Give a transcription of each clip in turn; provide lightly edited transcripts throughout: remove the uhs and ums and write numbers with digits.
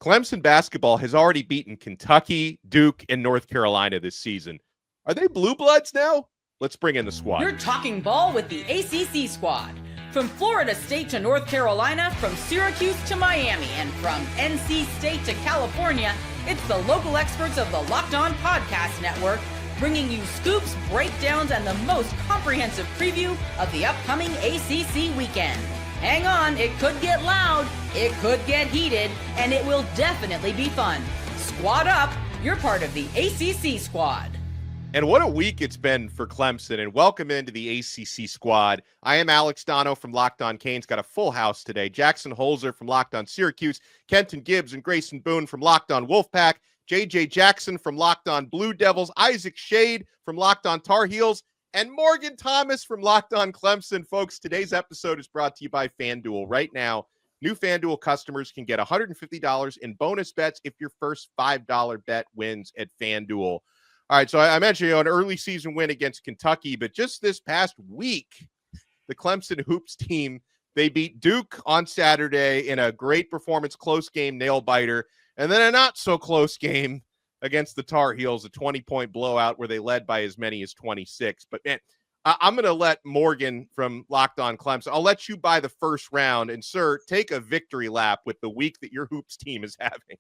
Clemson basketball has already beaten Kentucky, Duke, and North Carolina this season. Are they blue bloods now? Let's bring in the squad. You're talking ball with the ACC squad. From Florida State to North Carolina, from Syracuse to Miami, and from NC State to California, it's the local experts of the Locked On Podcast Network, bringing you scoops, breakdowns, and the most comprehensive preview of the upcoming ACC weekend. Hang on, it could get loud, it could get heated, and it will definitely be fun. Squad up, you're part of the ACC squad. And what a week it's been for Clemson, and welcome into the ACC squad. I am Alex Dono from Locked On Canes, got a full house today. Jackson Holzer from Locked On Syracuse, Kenton Gibbs and Grayson Boone from Locked On Wolfpack, JJ Jackson from Locked On Blue Devils, Isaac Shade from Locked On Tar Heels, and Morgan Thomas from Locked On Clemson. Folks, today's episode is brought to you by FanDuel. Right now, new FanDuel customers can get $150 in bonus bets if your first $5 bet wins at FanDuel. All right, so I mentioned an early season win against Kentucky, but just this past week, the Clemson Hoops team, they beat Duke on Saturday in a great performance, close game, nail-biter, and then a not-so-close game against the Tar Heels, a 20-point blowout where they led by as many as 26. But, man, I'm going to let Morgan from Locked On Clemson, I'll let you buy the first round, and, sir, take a victory lap with the week that your Hoops team is having.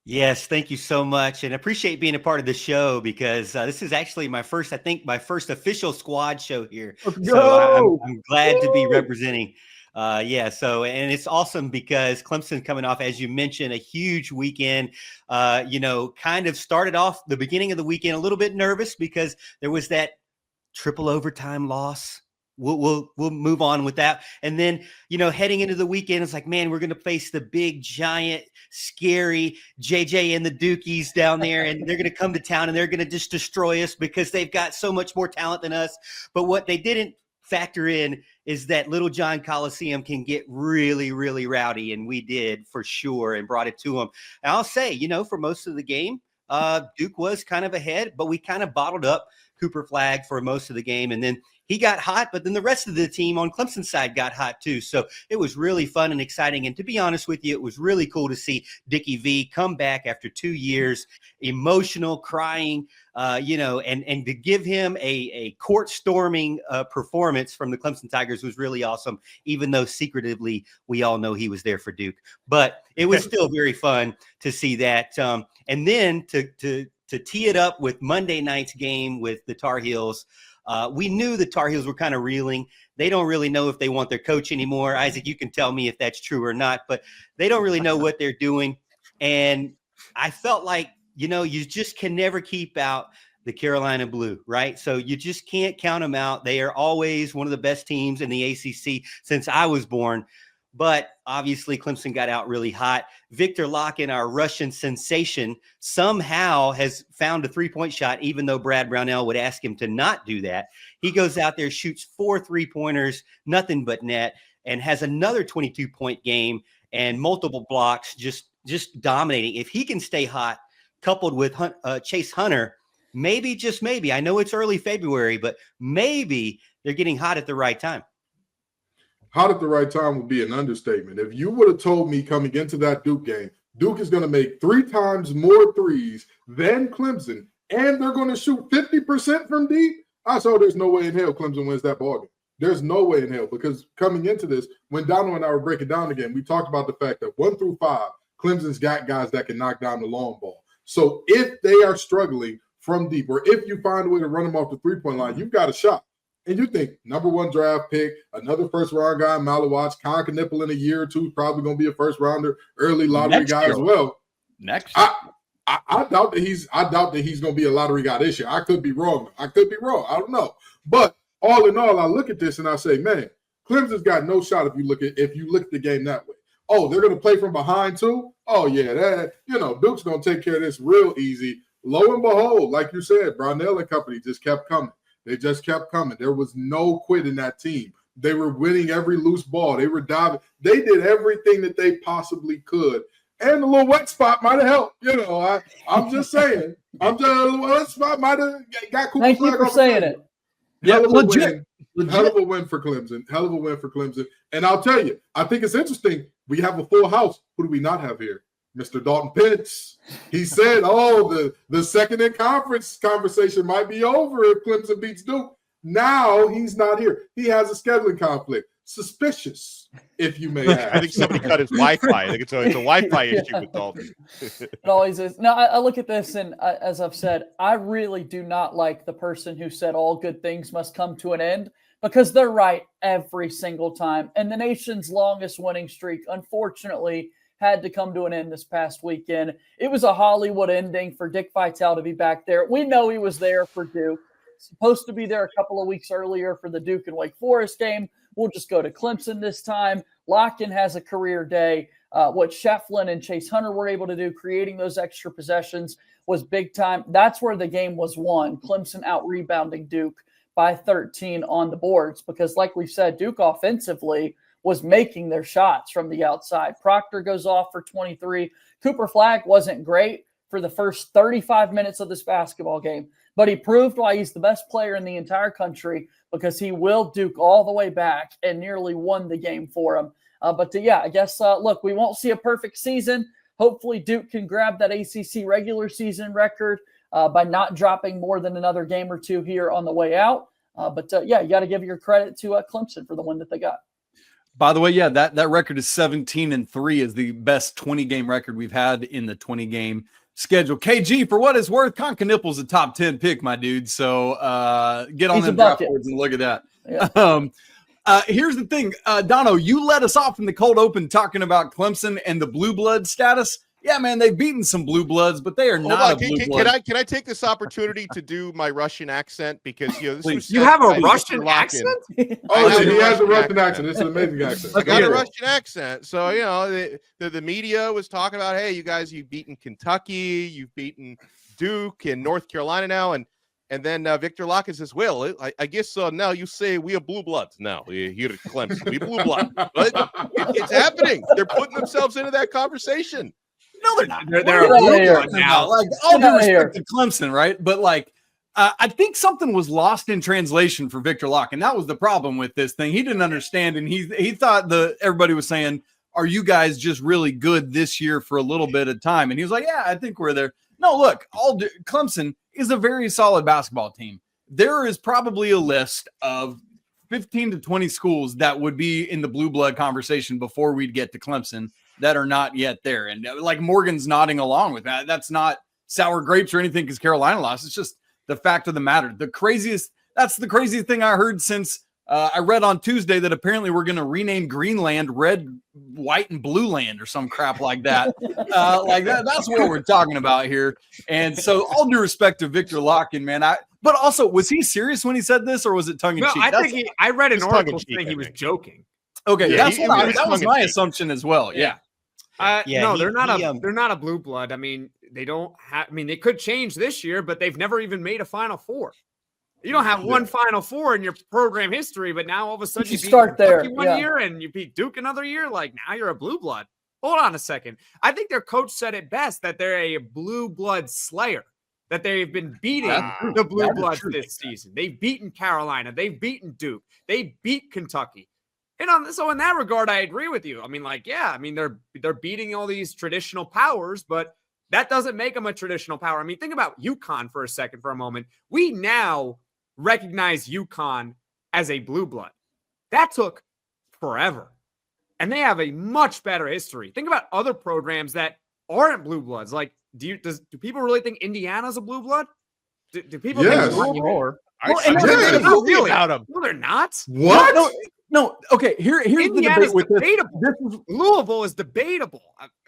Yes, thank you so much, and appreciate being a part of the show because this is actually my first official squad show here. So I'm glad to be representing. And it's awesome because Clemson coming off, as you mentioned, a huge weekend. Kind of started off the beginning of the weekend a little bit nervous because there was that triple overtime loss. We'll move on with that. And then, heading into the weekend, it's like, man, we're going to face the big, giant, scary JJ and the Dukies down there, and they're going to come to town and they're going to just destroy us because they've got so much more talent than us. But what they didn't factor in is that Little John Coliseum can get really, really rowdy, and we did for sure and brought it to them. And I'll say, for most of the game, Duke was kind of ahead, but we kind of bottled up Cooper Flagg for most of the game, and then he got hot, but then the rest of the team on Clemson's side got hot too. So it was really fun and exciting. And to be honest with you, it was really cool to see Dickie V come back after 2 years, emotional, crying, and to give him a court storming performance from the Clemson Tigers was really awesome, even though secretively we all know he was there for Duke. But it was still very fun to see that. And then to tee it up with Monday night's game with the Tar Heels, we knew the Tar Heels were kind of reeling. They don't really know if they want their coach anymore. Isaac, you can tell me if that's true or not, but they don't really know what they're doing. And I felt like, you just can never keep out the Carolina Blue, right? So you just can't count them out. They are always one of the best teams in the ACC since I was born. But obviously Clemson got out really hot. Victor Locken, our Russian sensation, somehow has found a three-point shot, even though Brad Brownell would ask him to not do that. He goes out there, shoots 4 3-pointers, nothing but net, and has another 22-point game and multiple blocks, just dominating. If he can stay hot, coupled with Chase Hunter, maybe, just maybe, I know it's early February, but maybe they're getting hot at the right time. Hot at the right time would be an understatement. If you would have told me coming into that Duke game, Duke is going to make 3 times more threes than Clemson, and they're going to shoot 50% from deep, I saw there's no way in hell Clemson wins that ballgame. There's no way in hell, because coming into this, when Donald and I were breaking down again, we talked about the fact that 1 through 5, Clemson's got guys that can knock down the long ball. So if they are struggling from deep, or if you find a way to run them off the three-point line, you've got a shot. And you think number 1 draft pick, another first-round guy, Malawatch, Con Knipple in a year or two, probably going to be a first-rounder, early lottery guy as well. Next, I doubt that he's going to be a lottery guy this year. I could be wrong. I don't know. But all in all, I look at this and I say, man, Clemson's got no shot if you look at the game that way. Oh, they're going to play from behind too? Oh yeah, Duke's going to take care of this real easy. Lo and behold, like you said, Brownell and company just kept coming. They just kept coming. There was no quit in that team. They were winning every loose ball. They were diving. They did everything that they possibly could. And a little wet spot might have helped. I'm just saying. A little wet spot might have got Cooper. Thank you for saying it. Yeah, legit. Hell of a win for Clemson. And I'll tell you, I think it's interesting. We have a full house. Who do we not have here? Mr. Dalton Pitts. He said, the second in conference conversation might be over if Clemson beats Duke. Now he's not here. He has a scheduling conflict. Suspicious, if you may ask. I think somebody cut his Wi-Fi. I think it's a Wi-Fi issue with Dalton. It always is. Now, I look at this, and as I've said, I really do not like the person who said all good things must come to an end, because they're right every single time. And the nation's longest winning streak, unfortunately, had to come to an end this past weekend. It was a Hollywood ending for Dick Vitale to be back there. We know he was there for Duke. Supposed to be there a couple of weeks earlier for the Duke and Wake Forest game. We'll just go to Clemson this time. Lockton has a career day. What Shefflin and Chase Hunter were able to do, creating those extra possessions, was big time. That's where the game was won. Clemson out-rebounding Duke by 13 on the boards, because like we've said, Duke offensively was making their shots from the outside. Proctor goes off for 23. Cooper Flagg wasn't great for the first 35 minutes of this basketball game, but he proved why he's the best player in the entire country, because he willed Duke all the way back and nearly won the game for him. I guess, look, we won't see a perfect season. Hopefully Duke can grab that ACC regular season record by not dropping more than another game or two here on the way out. You got to give your credit to Clemson for the win that they got. By the way, yeah, that record is 17-3, is the best 20-game record we've had in the 20-game schedule. KG, for what it's worth, Conca-Nipple's a top 10 pick, my dude. So get on them draft boards and look at that. Yeah. Here's the thing, Dono, you let us off in the cold open talking about Clemson and the blue blood status. Yeah, man, they've beaten some blue bloods, but they are not a blue blood. Can I take this opportunity to do my Russian accent? Because this was you have a Russian accent? Oh, he has a Russian accent. It's an amazing accent. I got a Russian accent. So, the media was talking about, hey, you guys, you've beaten Kentucky, you've beaten Duke and North Carolina now, and then Victor Lockett says, well, I guess now you say we are blue bloods now here at Clemson. We blue blood. But it's happening. They're putting themselves into that conversation. No, they're not. They're a blue blood now. Like, all due respect to Clemson, right? But I think something was lost in translation for Victor Lockett, and that was the problem with this thing. He didn't understand, and he thought everybody was saying, "Are you guys just really good this year for a little bit of time?" And he was like, "Yeah, I think we're there." No, look, Clemson is a very solid basketball team. There is probably a list of 15 to 20 schools that would be in the blue blood conversation before we'd get to Clemson that are not yet there. And like Morgan's nodding along with that. That's not sour grapes or anything because Carolina lost. It's just the fact of the matter. That's the craziest thing I heard since I read on Tuesday that apparently we're going to rename Greenland Red, White, and Blue Land or some crap like that. That's what we're talking about here. And so all due respect to Victor Lockett, man, but also, was he serious when he said this, or was it tongue in cheek? No, I read an article saying he was joking. Okay, yeah, that was my assumption as well. Yeah. No, they're not a blue blood. I mean, they don't have. I mean, they could change this year, but they've never even made a Final Four. You don't have one Final Four in your program history, but now all of a sudden you start there one year and you beat Duke another year. Like, now you're a blue blood. Hold on a second. I think their coach said it best, that they're a blue blood slayer. That they've been beating the blue bloods this season. They've beaten Carolina. They've beaten Duke. They beat Kentucky. And so in that regard, I agree with you. I mean, they're beating all these traditional powers, but that doesn't make them a traditional power. I mean, think about UConn for a moment. We now recognize UConn as a blue blood. That took forever. And they have a much better history. Think about other programs that aren't blue bloods. Like, do people really think Indiana's a blue blood? Do people think anymore? Really about them. No, they're not. What? No. Okay. Here's the debate with debatable. Louisville is debatable.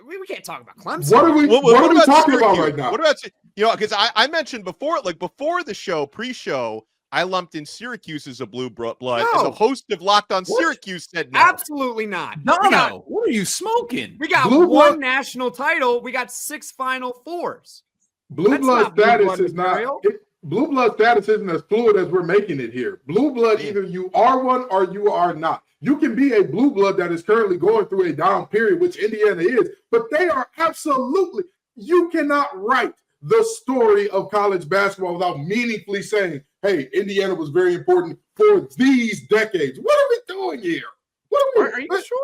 We can't talk about Clemson. What are we talking about right now? What about because I mentioned before the show, pre-show, I lumped in Syracuse as a blue blood, and the host of Locked On Syracuse said no. Absolutely not. No. What are you smoking? We got one national title. We got 6 Final Fours. Blue blood status is not. Blue blood status isn't as fluid as we're making it here. Blue blood, either you are one or you are not. You can be a blue blood that is currently going through a down period, which Indiana is, but they are absolutely. You cannot write the story of college basketball without meaningfully saying, hey, Indiana was very important for these decades. What are we doing here? Are you sure?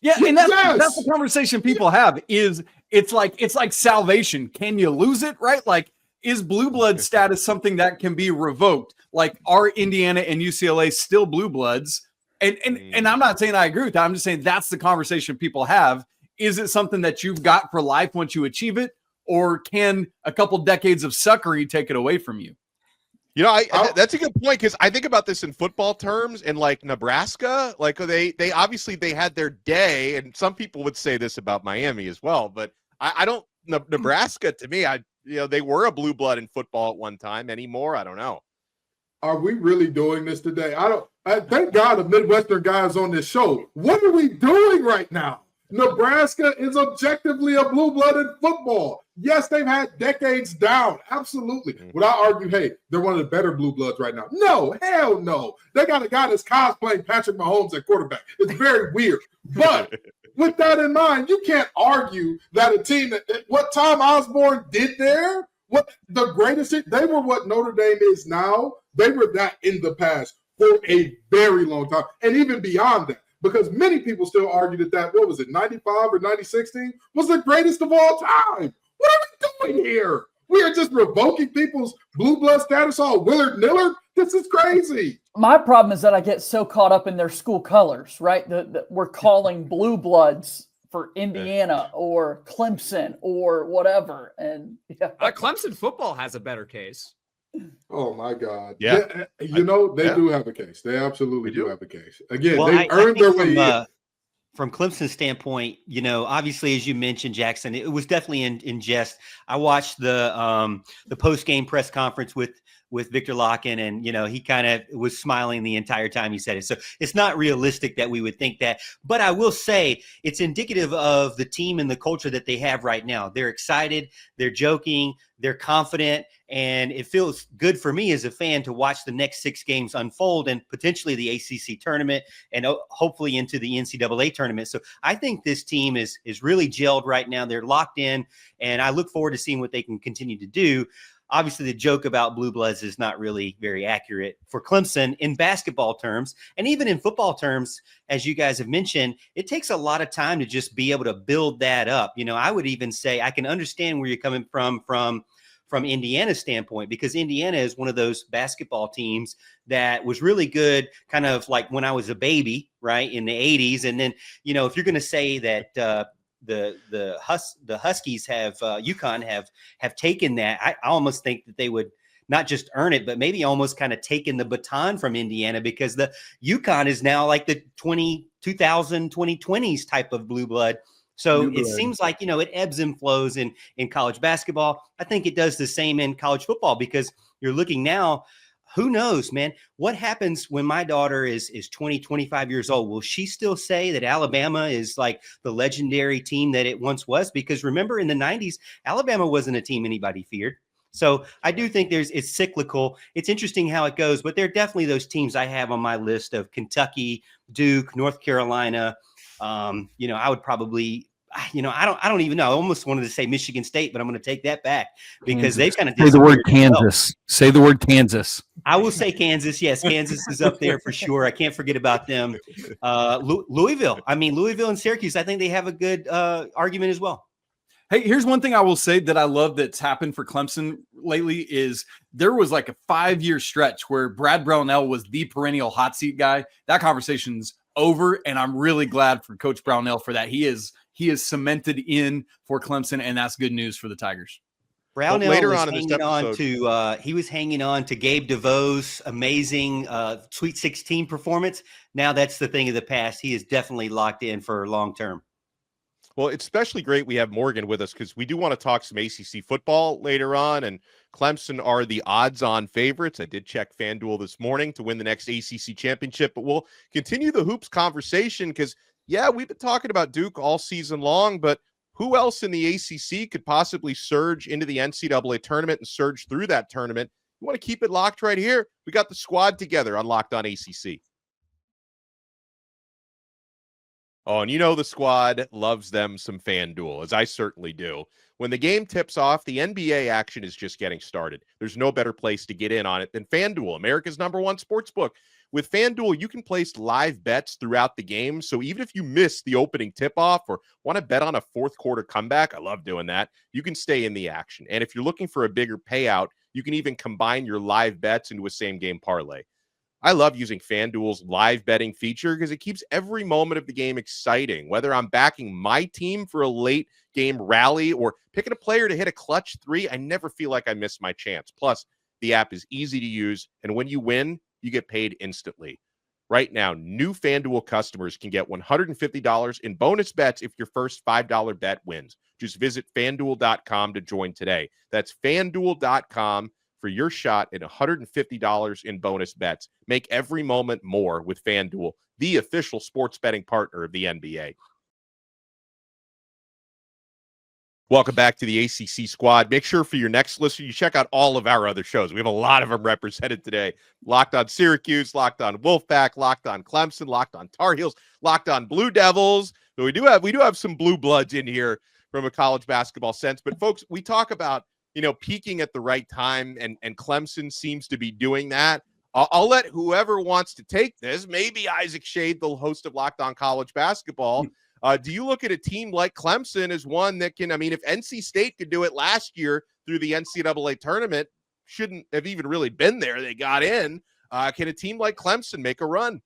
Yeah, and that's the conversation people have is it's like salvation. Can you lose it? Right? Like, is blue blood status something that can be revoked? Like, are Indiana and UCLA still blue bloods? And I'm not saying I agree with that. I'm just saying that's the conversation people have. Is it something that you've got for life once you achieve it, or can a couple decades of suckery take it away from you? You know, that's a good point, because I think about this in football terms, and like Nebraska, like they obviously they had their day, and some people would say this about Miami as well, but I don't. Nebraska, to me, they were a blue blood in football at one time. Anymore, I don't know. Are we really doing this today? Thank God the Midwestern guys on this show. What are we doing right now? Nebraska is objectively a blue blood in football. Yes, they've had decades down. Absolutely. Would I argue, hey, they're one of the better blue bloods right now? No, hell no. They got a guy that's cosplaying Patrick Mahomes at quarterback. It's very weird. But with that in mind, you can't argue that a team what Tom Osborne did there, what the greatest, they were what Notre Dame is now. They were that in the past for a very long time. And even beyond that, because many people still argue that what was it, 95 or 96 team was the greatest of all time. What are we doing here? We are just revoking people's blue blood status all Willard-nillard? This is crazy. My problem is that I get so caught up in their school colors, right? We're calling blue bloods for Indiana or Clemson or whatever. And Clemson football has a better case. Oh my God! Yeah, they do have a case. They absolutely do have a case. Again, they earned their way in. From Clemson's standpoint, obviously, as you mentioned, Jackson, it was definitely in jest. I watched the post-game press conference with Victor Locken, and he kind of was smiling the entire time he said it. So it's not realistic that we would think that. But I will say it's indicative of the team and the culture that they have right now. They're excited, they're joking, they're confident, and it feels good for me as a fan to watch the next 6 games unfold, and potentially the ACC tournament, and hopefully into the NCAA tournament. So I think this team is really gelled right now. They're locked in, and I look forward to seeing what they can continue to do. Obviously, the joke about blue bloods is not really very accurate for Clemson in basketball terms. And even in football terms, as you guys have mentioned, it takes a lot of time to just be able to build that up. I would even say I can understand where you're coming from Indiana's standpoint, because Indiana is one of those basketball teams that was really good kind of like when I was a baby, right, in the 80s. And then, if you're going to say that the Huskies have UConn have taken that, I almost think that they would not just earn it, but maybe almost kind of taken the baton from Indiana, because the UConn is now like the 2020s type of blue blood. So it seems like, it ebbs and flows in college basketball. I think it does the same in college football, because you're looking now, who knows, man, what happens when my daughter is 20, 25 years old? Will she still say that Alabama is like the legendary team that it once was? Because remember, in the 90s, Alabama wasn't a team anybody feared. So I do think it's cyclical. It's interesting how it goes, but there are definitely those teams I have on my list of Kentucky, Duke, North Carolina. I would probably, I don't even know. I almost wanted to say Michigan State, but I'm going to take that back, because they kind of say the word Kansas. Say the word Kansas. I will say Kansas. Yes, Kansas is up there for sure. I can't forget about them. Louisville. Louisville and Syracuse, I think they have a good argument as well. Hey, here's one thing I will say that I love that's happened for Clemson lately is there was like a 5-year stretch where Brad Brownell was the perennial hot seat guy. That conversation's over, and I'm really glad for Coach Brownell for that. He is cemented in for Clemson, and that's good news for the Tigers. Brownell later on in this episode, he was hanging on to Gabe DeVoe's amazing Sweet 16 performance. Now that's the thing of the past. He is definitely locked in for long term. Well, it's especially great we have Morgan with us, because we do want to talk some ACC football later on, and Clemson are the odds-on favorites. I did check FanDuel this morning to win the next ACC championship, but we'll continue the hoops conversation because, we've been talking about Duke all season long, but who else in the ACC could possibly surge into the NCAA tournament and surge through that tournament? You want to keep it locked right here? We got the squad together on Locked On ACC. Oh, and the squad loves them some FanDuel, as I certainly do. When the game tips off, the NBA action is just getting started. There's no better place to get in on it than FanDuel, America's #1 sportsbook. With FanDuel, you can place live bets throughout the game. So even if you miss the opening tip-off or want to bet on a fourth quarter comeback, I love doing that, you can stay in the action. And if you're looking for a bigger payout, you can even combine your live bets into a same-game parlay. I love using FanDuel's live betting feature because it keeps every moment of the game exciting. Whether I'm backing my team for a late game rally or picking a player to hit a clutch three, I never feel like I missed my chance. Plus, the app is easy to use, and when you win, you get paid instantly. Right now, new FanDuel customers can get $150 in bonus bets if your first $5 bet wins. Just visit FanDuel.com to join today. That's FanDuel.com for your shot at $150 in bonus bets. Make every moment more with FanDuel, the official sports betting partner of the NBA. Welcome back to the ACC Squad. Make sure for your next listen, you check out all of our other shows. We have a lot of them represented today. Locked on Syracuse, Locked on Wolfpack, Locked on Clemson, Locked on Tar Heels, Locked on Blue Devils. So we do have some blue bloods in here from a college basketball sense. But folks, we talk about, peaking at the right time, and Clemson seems to be doing that. I'll let whoever wants to take this, maybe Isaac Shade, the host of Locked on College Basketball. Do you look at a team like Clemson as one that can, if NC State could do it last year through the NCAA tournament, shouldn't have even really been there. They got in. Can a team like Clemson make a run?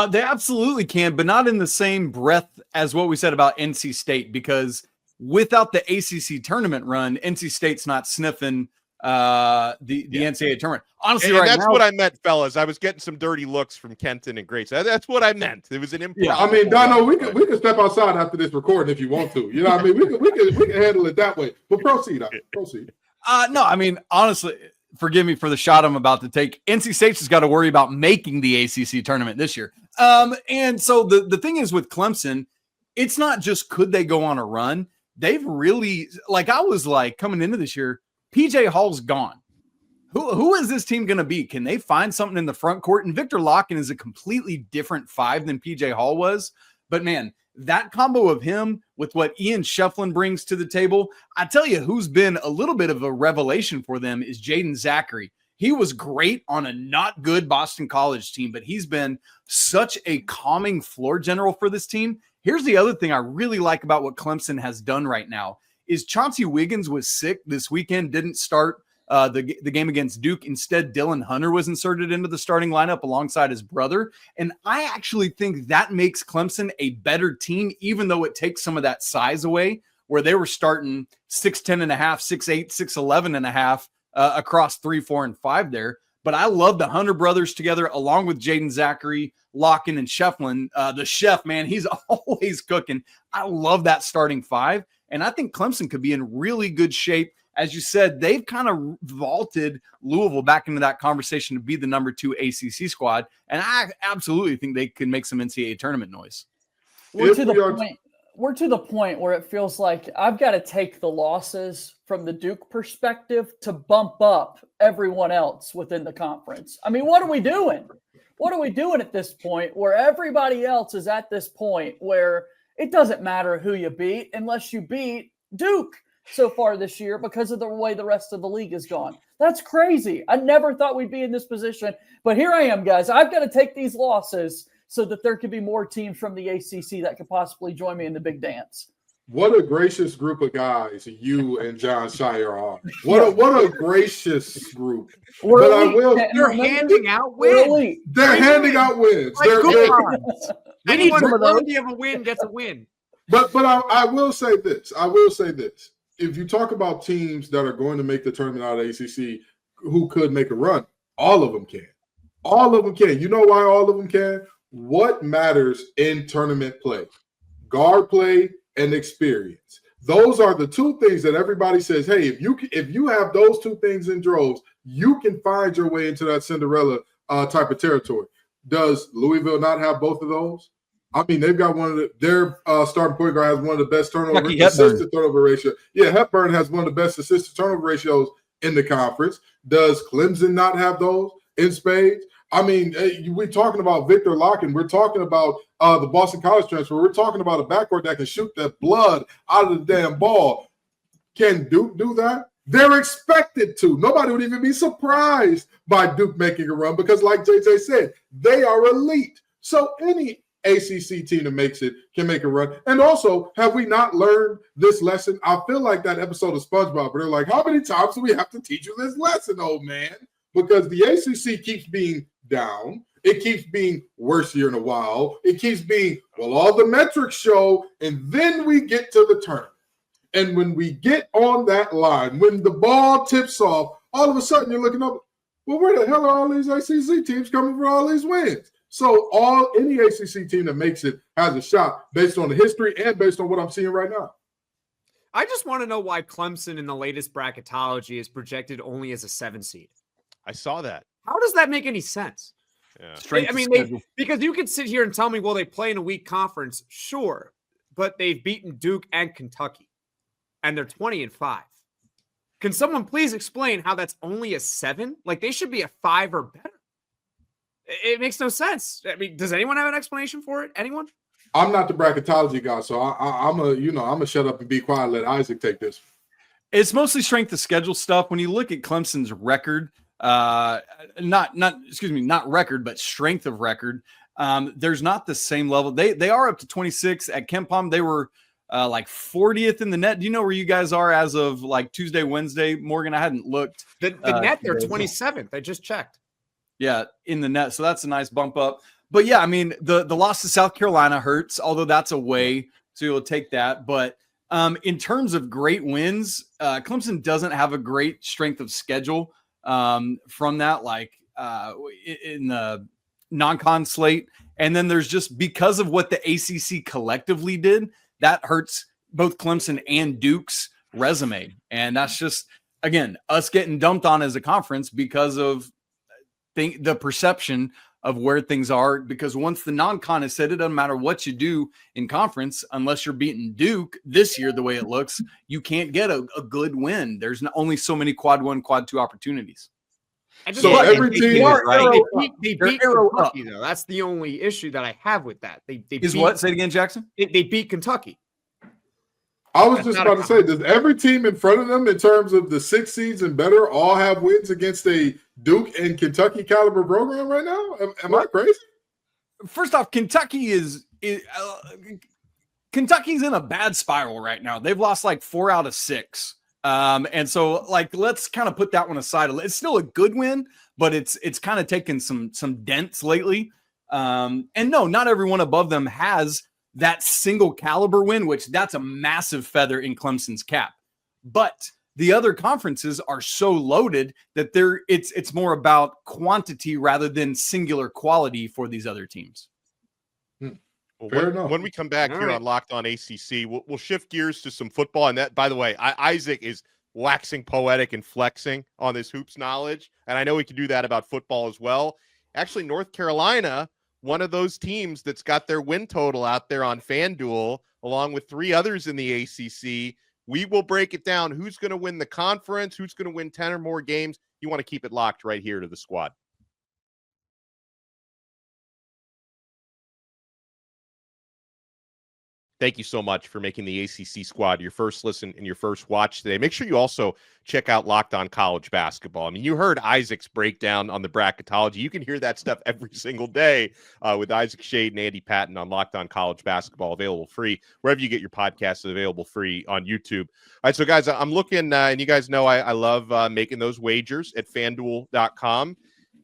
They absolutely can, but not in the same breath as what we said about NC State, because without the ACC tournament run, NC State's not sniffing the NCAA tournament. Honestly, and right that's now, what I meant, fellas. I was getting some dirty looks from Kenton and Grace. That's what I meant. It was an improv. Yeah, Dono, we can step outside after this recording if you want to. You know what I mean? We can handle it that way. But proceed. No, honestly, forgive me for the shot I'm about to take. NC State's just got to worry about making the ACC tournament this year. And so the thing is with Clemson, it's not just could they go on a run. They've really, I was coming into this year, PJ Hall's gone. Who is this team going to be? Can they find something in the front court? And Victor Locken is a completely different five than PJ Hall was. But man, that combo of him with what Ian Shefflin brings to the table, I tell you, who's been a little bit of a revelation for them is Jaden Zachary. He was great on a not good Boston College team, but he's been such a calming floor general for this team. Here's the other thing I really like about what Clemson has done right now is Chauncey Wiggins was sick this weekend, didn't start the game against Duke. Instead, Dylan Hunter was inserted into the starting lineup alongside his brother. And I actually think that makes Clemson a better team, even though it takes some of that size away, where they were starting 6'10 and a half, 6'8, 6'11 and a half across 3, 4, and 5 there. But I love the Hunter brothers together, along with Jaden Zachary, Locken, and Shefflin. The chef, man, he's always cooking. I love that starting five. And I think Clemson could be in really good shape. As you said, they've kind of vaulted Louisville back into that conversation to be the number 2 ACC squad. And I absolutely think they could make some NCAA tournament noise. We're to the point where it feels like I've got to take the losses from the Duke perspective to bump up everyone else within the conference. What are we doing? What are we doing at this point where everybody else is at this point where it doesn't matter who you beat unless you beat Duke so far this year because of the way the rest of the league is gone? That's crazy. I never thought we'd be in this position, but here I am, guys. I've got to take these losses so that there could be more teams from the ACC that could possibly join me in the big dance. What a gracious group of guys you and John Shire are. What a gracious group. They're handing out wins. They're handing out wins. Anyone worthy of a win gets a win. But I will say this. If you talk about teams that are going to make the tournament out of ACC who could make a run, all of them can. All of them can. You know why all of them can? What matters in tournament play? Guard play and experience. Those are the two things that everybody says, hey, if you have those two things in droves, you can find your way into that Cinderella type of territory. Does Louisville not have both of those? They've got their starting point guard has one of the best assist to turnover ratio. Yeah, Hepburn has one of the best assist to turnover ratios in the conference. Does Clemson not have those in spades? We're talking about Victor Locken. We're talking about the Boston College transfer. We're talking about a backcourt that can shoot that blood out of the damn ball. Can Duke do that? They're expected to. Nobody would even be surprised by Duke making a run because, like JJ said, they are elite. So any ACC team that makes it can make a run. And also, have we not learned this lesson? I feel like that episode of SpongeBob where they're like, how many times do we have to teach you this lesson, old man? Because the ACC keeps being down. It keeps being worse here in a while. It keeps being, well, all the metrics show, and then we get to the tournament. And when we get on that line, when the ball tips off, all of a sudden you're looking up, well, where the hell are all these ACC teams coming for all these wins? So any ACC team that makes it has a shot based on the history and based on what I'm seeing right now. I just want to know why Clemson in the latest bracketology is projected only as a 7 seed. I saw that. How does that make any sense? Yeah. I mean, because you could sit here and tell me, well, they play in a weak conference. Sure, but they've beaten Duke and Kentucky, and they're 20-5. Can someone please explain how that's only a 7? Like, they should be a 5 or better. It makes no sense. I mean, does anyone have an explanation for it? Anyone? I'm not the bracketology guy, so I'm a shut up and be quiet. Let Isaac take this. It's mostly strength of schedule stuff. When you look at Clemson's record, not record, but strength of record, there's not the same level. They are up to 26 at KenPom. They were like 40th in the net. Do you know where you guys are as of like Tuesday, Wednesday, Morgan? I hadn't looked. The net, they're 27th. I just checked. Yeah, in the net. So that's a nice bump up. But yeah, I mean, the loss to South Carolina hurts, although that's away, so you'll take that. But in terms of great wins, Clemson doesn't have a great strength of schedule from that, like in the non-con slate. And then there's just, because of what the ACC collectively did, that hurts both Clemson and Duke's resume. And that's just, again, us getting dumped on as a conference because of the perception of where things are. Because once the non-con is said, it doesn't matter what you do in conference, unless you're beating Duke this year, the way it looks, you can't get a good win. There's only so many quad 1, quad 2 opportunities. So every team, they beat Kentucky, though. That's the only issue that I have with that. They beat, what? Say it again, Jackson. They beat Kentucky. I was just about to say, does every team in front of them, in terms of the 6 seeds and better, all have wins against a Duke and Kentucky caliber program right now? Am I crazy? First off, Kentucky's in a bad spiral right now. They've lost like 4 out of 6. And so, like, let's kind of put that one aside. It's still a good win, but it's kind of taken some dents lately. And no, not everyone above them has that single caliber win, which that's a massive feather in Clemson's cap. But the other conferences are so loaded that it's more about quantity rather than singular quality for these other teams. Well, when we come back here on Locked On ACC, we'll shift gears to some football. And that, by the way, Isaac is waxing poetic and flexing on this hoops knowledge. And I know we can do that about football as well. Actually, North Carolina, one of those teams that's got their win total out there on FanDuel, along with 3 others in the ACC. We will break it down. Who's going to win the conference? Who's going to win 10 or more games? You want to keep it locked right here to the squad. Thank you so much for making the ACC squad your first listen and your first watch today. Make sure you also check out Locked On College Basketball. I mean, you heard Isaac's breakdown on the bracketology. You can hear that stuff every single day with Isaac Shade and Andy Patton on Locked On College Basketball, available free wherever you get your podcasts, available free on YouTube. All right, so guys, I'm looking, and you guys know I love making those wagers at FanDuel.com.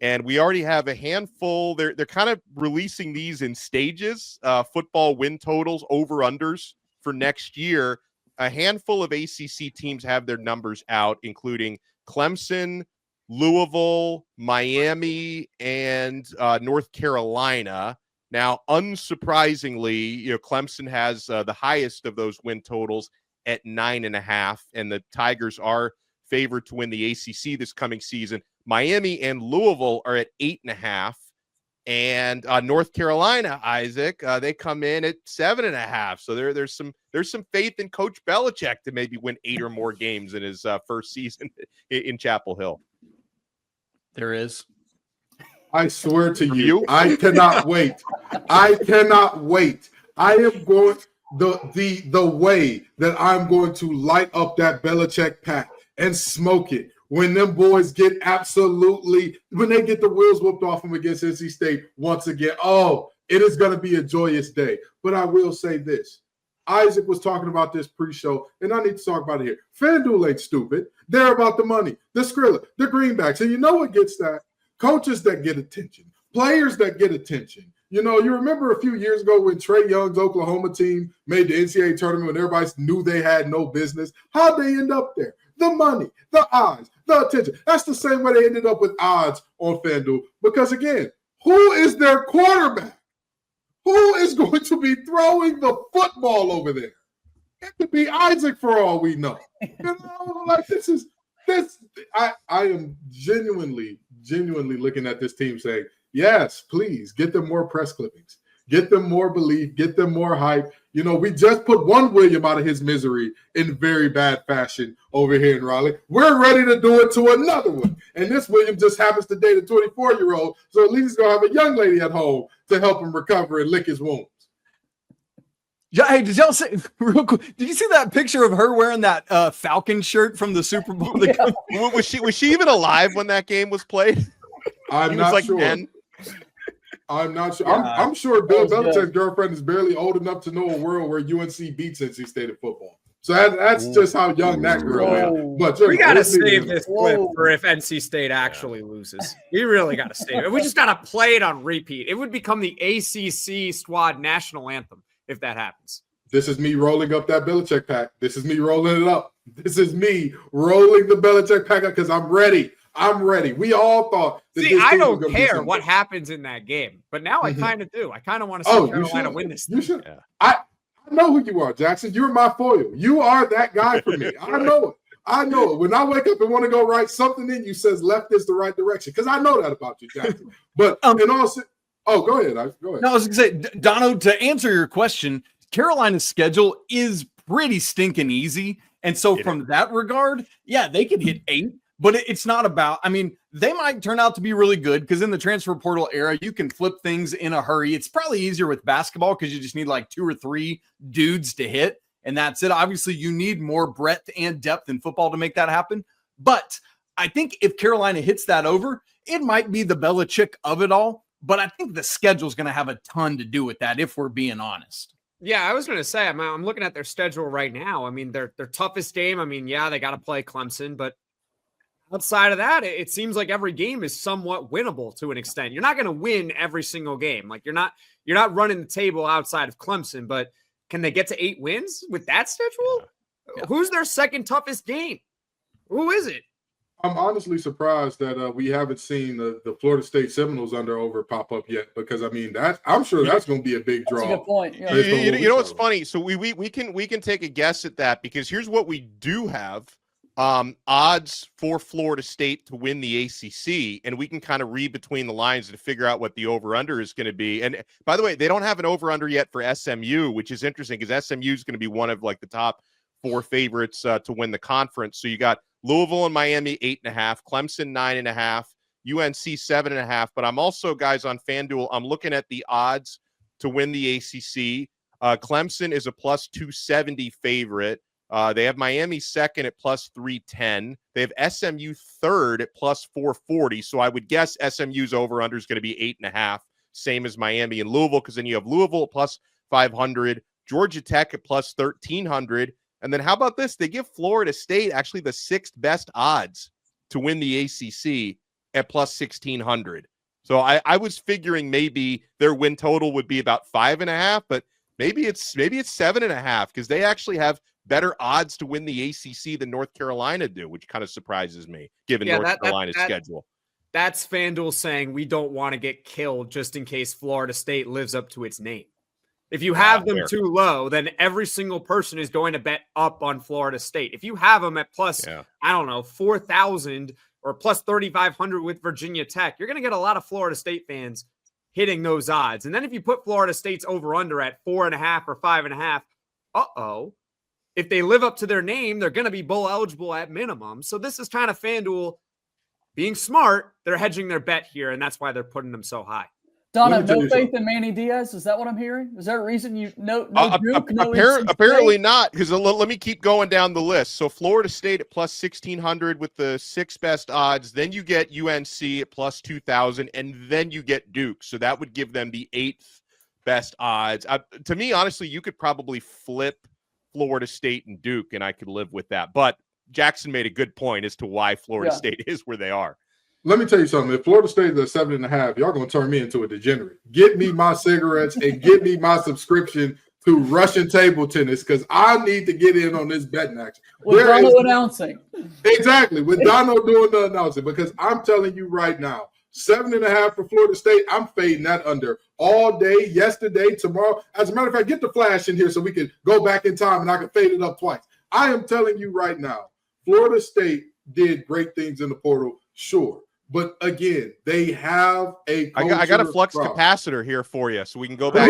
And we already have a handful. They're kind of releasing these in stages, football win totals, over-unders for next year. A handful of ACC teams have their numbers out, including Clemson, Louisville, Miami, and North Carolina. Now, unsurprisingly, Clemson has the highest of those win totals at 9.5, and the Tigers are favored to win the ACC this coming season. Miami and Louisville are at 8.5, and North Carolina, Isaac, they come in at 7.5. So there's some faith in Coach Belichick to maybe win 8 or more games in his first season in Chapel Hill. There is. I swear to you, I cannot wait. I cannot wait. I am going the way that I'm going to light up that Belichick pack and smoke it when them boys get when they get the wheels whooped off them against NC State once again. Oh, it is going to be a joyous day. But I will say this. Isaac was talking about this pre-show, and I need to talk about it here. FanDuel ain't stupid. They're about the money, the Skrilla, the greenbacks. And you know what gets that? Coaches that get attention, players that get attention. You know, you remember a few years ago when Trae Young's Oklahoma team made the NCAA tournament when everybody knew they had no business. How'd they end up there? The money, the odds, the attention. That's the same way they ended up with odds on FanDuel. Because, again, who is their quarterback? Who is going to be throwing the football over there? It could be Isaac for all we know. You know, like I am genuinely looking at this team saying, yes, please get them more press clippings, get them more belief, get them more hype. You know, we just put one William out of his misery in very bad fashion over here in Raleigh. We're ready to do it to another one. And this William just happens to date a 24-year-old. So at least he's going to have a young lady at home to help him recover and lick his wounds. Yeah, hey, did y'all say real quick? Did you see that picture of her wearing that Falcon shirt from the Super Bowl? Yeah. Was she even alive when that game was played? I'm not sure. 10. I'm not sure. I'm sure Bill Belichick's girlfriend is barely old enough to know a world where UNC beats NC State in football. So that's just how young that girl is. But we got to save this clip for if NC State actually loses. We really got to save it. We just got to play it on repeat. It would become the ACC squad national anthem if that happens. This is me rolling up that Belichick pack. This is me rolling it up. This is me rolling the Belichick pack up because I'm ready. I'm ready. We all thought. I don't care what happens in that game, but now I kind of do. I kind of want to see Carolina win this. You should. Yeah. I know who you are, Jackson. You're my foil. You are that guy for me. I know it. I know it. When I wake up and want to go right, something in you says left is the right direction because I know that about you, Jackson. But in all, go ahead. Go ahead. No, I was going to say, Dono, to answer your question, Carolina's schedule is pretty stinking easy, and so from that regard, yeah, they could hit 8. But it's not about, I mean, they might turn out to be really good because in the transfer portal era, you can flip things in a hurry. It's probably easier with basketball because you just need like 2 or 3 dudes to hit, and that's it. Obviously, you need more breadth and depth in football to make that happen. But I think if Carolina hits that over, it might be the Belichick of it all. But I think the schedule is going to have a ton to do with that if we're being honest. Yeah, I was going to say, I'm looking at their schedule right now. I mean, their toughest game, I mean, yeah, they got to play Clemson, but outside of that, it seems like every game is somewhat winnable to an extent. You're not going to win every single game. Like you're not running the table outside of Clemson, but can they get to 8 wins with that schedule? Yeah. Who's their second toughest game? Who is it? I'm honestly surprised that we haven't seen the Florida State Seminoles under over pop up yet, because I mean I'm sure that's going to be a big draw. That's a good point. Yeah. You know what's funny? So we can take a guess at that, because here's what we do have. Odds for Florida State to win the ACC, and we can kind of read between the lines and figure out what the over-under is going to be. And by the way, they don't have an over-under yet for SMU, which is interesting because SMU is going to be one of like the top 4 favorites to win the conference. So you got Louisville and Miami 8.5, Clemson 9.5, UNC 7.5. But I'm also, guys, on FanDuel, I'm looking at the odds to win the ACC. Clemson is a plus 270 favorite. They have Miami second at plus 310. They have SMU third at plus 440. So I would guess SMU's over-under is going to be 8.5, same as Miami and Louisville, because then you have Louisville at plus 500, Georgia Tech at plus 1,300. And then how about this? They give Florida State actually the 6th best odds to win the ACC at plus 1,600. So I was figuring maybe their win total would be about 5.5, but maybe it's 7.5, because they actually have better odds to win the ACC than North Carolina do, which kind of surprises me, given North Carolina's schedule. That's FanDuel saying we don't want to get killed just in case Florida State lives up to its name. If you have them too low, then every single person is going to bet up on Florida State. If you have them at plus, 4,000 or plus 3,500 with Virginia Tech, you're going to get a lot of Florida State fans hitting those odds. And then if you put Florida State's over-under at 4.5 or 5.5, if they live up to their name, they're going to be bowl eligible at minimum. So this is kind of FanDuel being smart. They're hedging their bet here, and that's why they're putting them so high. Donna, no faith in Manny Diaz? Is that what I'm hearing? Is there a reason you no Duke, no apparently not, because let me keep going down the list. So Florida State at plus 1,600 with the 6th best odds. Then you get UNC at plus 2,000, and then you get Duke. So that would give them the 8th best odds. To me, honestly, you could probably flip Florida State and Duke, and I could live with that. But Jackson made a good point as to why Florida State is where they are. Let me tell you something. If Florida State is at 7.5, y'all going to turn me into a degenerate. Get me my cigarettes and get me my subscription to Russian table tennis, because I need to get in on this betting action. With Dono announcing. Exactly. With Dono doing the announcing, because I'm telling you right now, 7.5 for Florida State, I'm fading that under all day, yesterday, tomorrow. As a matter of fact, get the flash in here so we can go back in time and I can fade it up twice. I am telling you right now, Florida State did great things in the portal, sure. But again, they have a I got a flux capacitor here for you, so we can go back.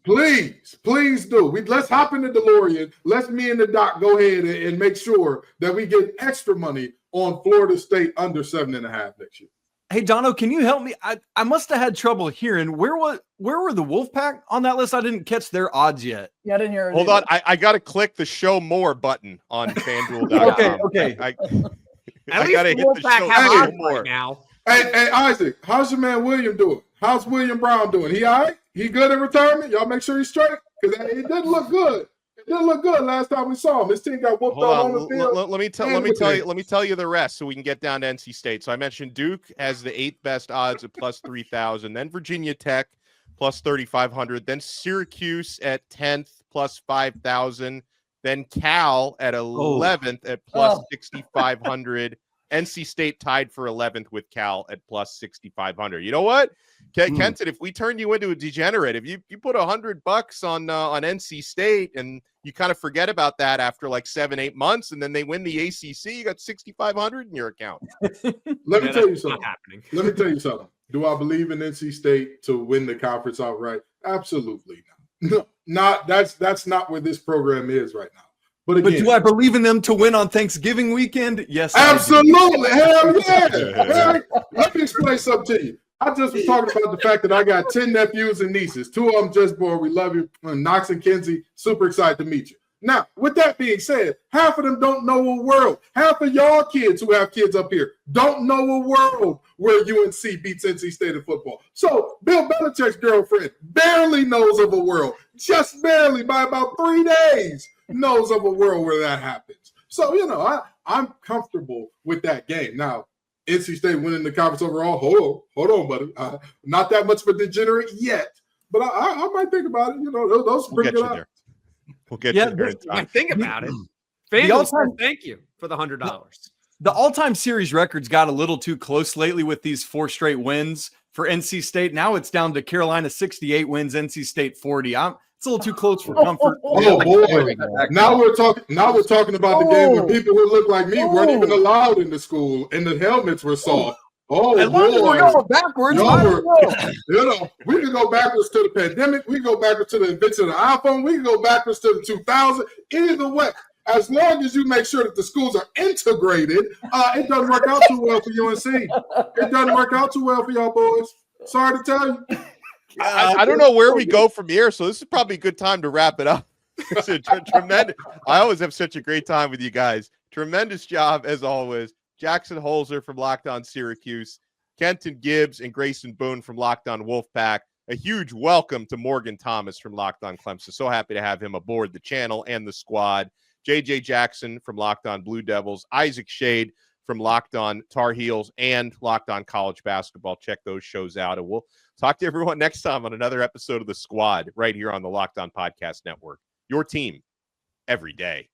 Please do. Let's hop in the DeLorean. Let's me and the doc go ahead and make sure that we get extra money on Florida State under 7.5 next year. Hey, Dono, can you help me? I must have had trouble hearing. Where were the Wolfpack on that list? I didn't catch their odds yet. Yeah, I didn't hear it. Hold on. I got to click the show more button on FanDuel.com. Okay. At least Wolfpack have odds right now. Hey, Isaac, how's your man William doing? How's William Brown doing? He all right? He good in retirement? Y'all make sure he's straight? Because it didn't look good. It didn't look good last time we saw him. His team got whooped on the field. Let me tell you the rest so we can get down to NC State. So I mentioned Duke has the 8th best odds at plus 3,000. Then Virginia Tech plus 3,500. Then Syracuse at 10th plus 5,000. Then Cal at 11th at plus 6,500. NC State tied for 11th with Cal at plus 6,500. You know what, Kenton? If we turn you into a degenerate, if you put $100 on NC State and you kind of forget about that after like 7-8 months, and then they win the ACC, you got 6,500 in your account. Let me tell you something. Do I believe in NC State to win the conference outright? Absolutely not. No, that's not where this program is right now. But do I believe in them to win on Thanksgiving weekend? Yes, absolutely. Hell yeah. Let me explain something to you. I just was talking about the fact that I got 10 nephews and nieces. 2 of them just born. We love you. Knox and Kenzie, super excited to meet you. Now, with that being said, half of them don't know a world. Half of y'all kids who have kids up here don't know a world where UNC beats NC State in football. So Bill Belichick's girlfriend barely knows of a world, just barely by about 3 days knows of a world where that happens. So, I'm comfortable with that game. Now, NC State winning the conference overall, hold on, buddy. Not that much of a degenerate yet, but I might think about it. Those are pretty good odds. We'll get you there. I think about it. FanDuel, thank you for the $100. The all-time series records got a little too close lately with these 4 straight wins for NC State. Now it's down to Carolina 68 wins, NC State 40. It's a little too close for comfort. Oh boy! Now we're talking about the game where people who look like me weren't even allowed in the school, and the helmets were soft. Oh boy! We're going backwards. We can go backwards to the pandemic. We can go backwards to the invention of the iPhone. We can go backwards to the 2000s. Either way, as long as you make sure that the schools are integrated, it doesn't work out too well for UNC. It doesn't work out too well for y'all boys. Sorry to tell you. I don't know where we go from here, so this is probably a good time to wrap it up. It's a tremendous. I always have such a great time with you guys. Tremendous job as always. Jackson Holzer from Locked On Syracuse, Kenton Gibbs and Grayson Boone from Locked On Wolfpack. A huge welcome to Morgan Thomas from Locked On Clemson. So happy to have him aboard the channel and the squad. JJ Jackson from Locked On Blue Devils, Isaac Shade from Locked On Tar Heels and Locked On College Basketball. Check those shows out, and we'll talk to everyone next time on another episode of The Squad right here on the Locked On Podcast Network. Your team every day.